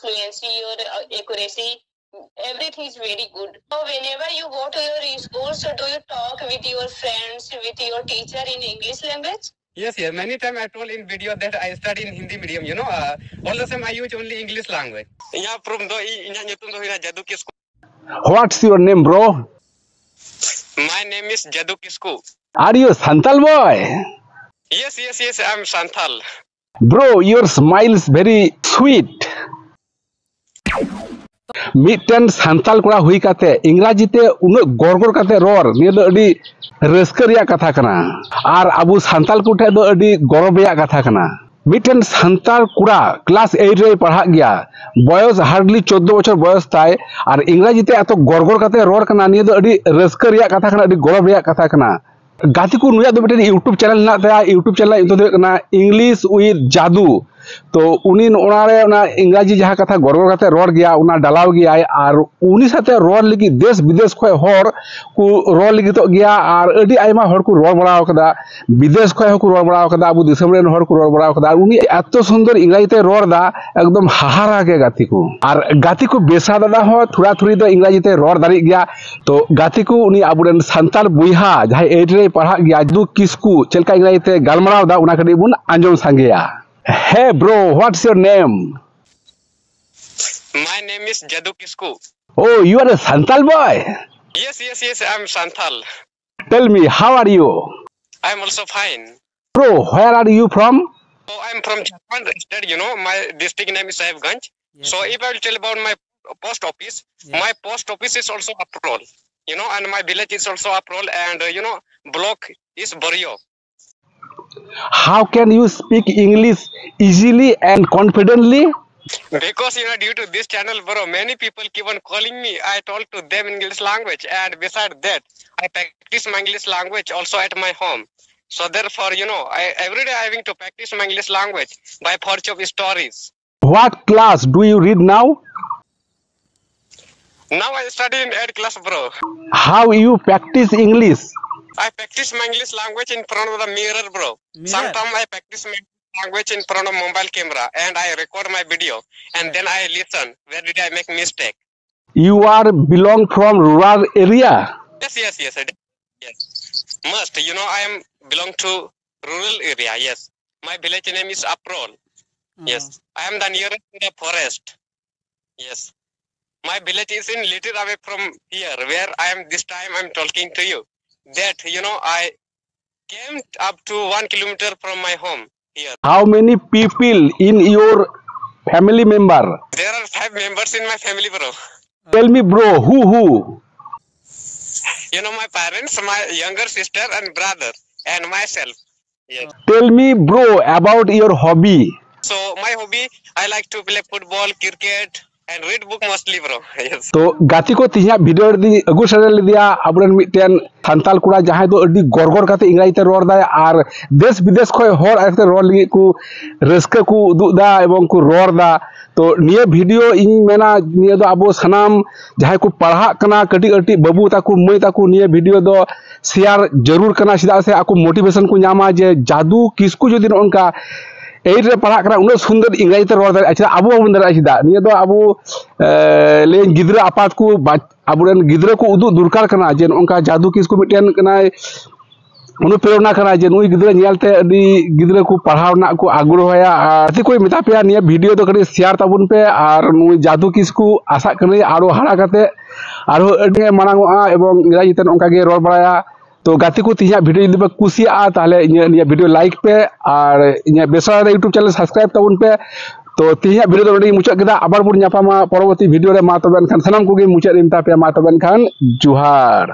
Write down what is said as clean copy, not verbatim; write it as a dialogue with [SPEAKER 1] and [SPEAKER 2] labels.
[SPEAKER 1] fluency, your accuracy, everything is very good. So whenever you go to your school, so do you talk with your friends, with your teacher in English language?
[SPEAKER 2] Yes, yes. Many times I told in video that I study in Hindi medium. All the time I use only English language. Yeah, from the Jadu Kisku.
[SPEAKER 3] What's your name, bro?
[SPEAKER 2] My name is Jadu Kisku.
[SPEAKER 3] Are you a Santal boy?
[SPEAKER 2] Yes, I'm Santal.
[SPEAKER 3] Bro, your smile is very sweet. Mitten Santal kura hui kate English te unuk gorgor kate roar niya do adi raskar ya katha kana. Ar abu Santal kute do adi gorob ya katha kana. Mitten Santal kura class 8 re padhak gaya. Boyos hardly 14 bochor boyos tai ar English te ato gorgor kate roar kana niya do adi raskar ya katha kana adi gorob ya katha kana. Gati ku nuya do mitten YouTube channel na ta YouTube channel itu do kana English with Jadu. तो उनी ओनारे ओना इंग्राजी जहाँ कथा गौरव कते road गया उना डालाव गया और उनी साथे रोड लगी देश विदेश खय हर को रोड लगी तो गया और अडी आयमा हर को रोड बड़ाव कदा विदेश खय को रोड बड़ाव कदा अबु दिसम रेन हर को रोड बड़ाव कदा उनी एतो सुंदर इंग्राजी ते रोड दा एकदम हाहारा के गाती को और गाती को बेसा दादा हो थोड़ा थोड़ी तो इंग्राजी ते रोड दारी गया तो गाती को उनी अबुरेन संताल बुइहा जहां 8 रे पढ़ा गया जदू किसकू चलका इंग्राजी ते गालमराव दा उना कडी बुन आंजम सांगेया. Hey bro, what's your name?
[SPEAKER 2] My name is Jadu Kisku.
[SPEAKER 3] Oh, you are a Santal boy?
[SPEAKER 2] Yes, I'm Santal.
[SPEAKER 3] Tell me, how are you?
[SPEAKER 2] I'm also fine.
[SPEAKER 3] Bro, where are you from?
[SPEAKER 2] So I'm from Jharkhand state, my district name is Sahibganj. Yes. So if I will tell about my post office, yes. My post office is also Aprol, and my village is also Aprol and, block is Bario.
[SPEAKER 3] How can you speak English easily and confidently?
[SPEAKER 2] Because due to this channel, bro, many people keep on calling me. I talk to them in English language, and besides that, I practice my English language also at my home. So therefore, I every day having to practice my English language by virtue of stories.
[SPEAKER 3] What class do you read now?
[SPEAKER 2] Now I study in 8th class, bro.
[SPEAKER 3] How you practice English?
[SPEAKER 2] I practice my English language in front of the mirror, bro. Sometimes I practice my language in front of mobile camera and I record my video and then I listen. Where did I make mistake?
[SPEAKER 3] You are belong from rural area?
[SPEAKER 2] Yes, I did. Yes. Must. I am belong to rural area, yes. My village name is Aprol. Yes. I am the nearest to the forest. Yes. My village is in little away from here where this time I'm talking to you. That I came up to 1 kilometer from my home here.
[SPEAKER 3] How many people in your family member?
[SPEAKER 2] There are 5 members in my family, bro.
[SPEAKER 3] Tell me, bro, who?
[SPEAKER 2] My parents, my younger sister and brother and myself. Yes.
[SPEAKER 3] Tell me, bro, about your hobby.
[SPEAKER 2] So my hobby, I like to play football, cricket and read book mostly, bro. Yes.
[SPEAKER 3] तो गाती को तिहा video दी अगु सरेल दिया अबरन मिटेन संताल कुड़ा जहां दो अडी गोरगोर काते इंग्राजी ते रोड दा आर देश विदेश खय हर आते रोड लगी को रस्का को उदुदा एवं को रोड दा तो निया वीडियो इन मेना निया दो अबो सनाम जहां को पढ़ा कना कटी कटी बाबू ताकू मई ताकू निया वीडियो दो शेयर जरूर कना सिदा से आकू मोटिवेशन को नामा जे जादू किसकू जदि उनका एट रे पढ़ा करा उन सुंदर इंग्राजी ते रोड दा अच्छा अबो बाबन दरा सिदा निया दो अबो ले गिद्रा आपात को अबुरन गिद्रा को उदु दुरकार कना जे उनका जादू किसकू मिटेन कना अनुप्रेरणा कना जे नुई गिद्रा नियालते अडी गिद्रा को पढ़ावना को आग्रहया अति कोई मिता पे निया वीडियो तो कड़ी शेयर ताबुन पे और नुई जादू किसकू आशा कने आरो हारा काते आरो अडी मानांगआ एवं इंग्राजी ते उनका गे रोड बड़ाया तो गाती को तिहा वीडियो जदि पे कुसिया ताहले इनिया वीडियो लाइक पे और इनिया बेसरा यूट्यूब चैनल सब्सक्राइब ताबुन पे तो तिहा वीडियो तो नडी मुचाद केदा आबार बुन ᱧᱟᱯᱟᱢᱟ परवर्ती वीडियो रे मा तबेन खान सनाम कोगे मुचाद इमता पे मा तबेन खान जुहार.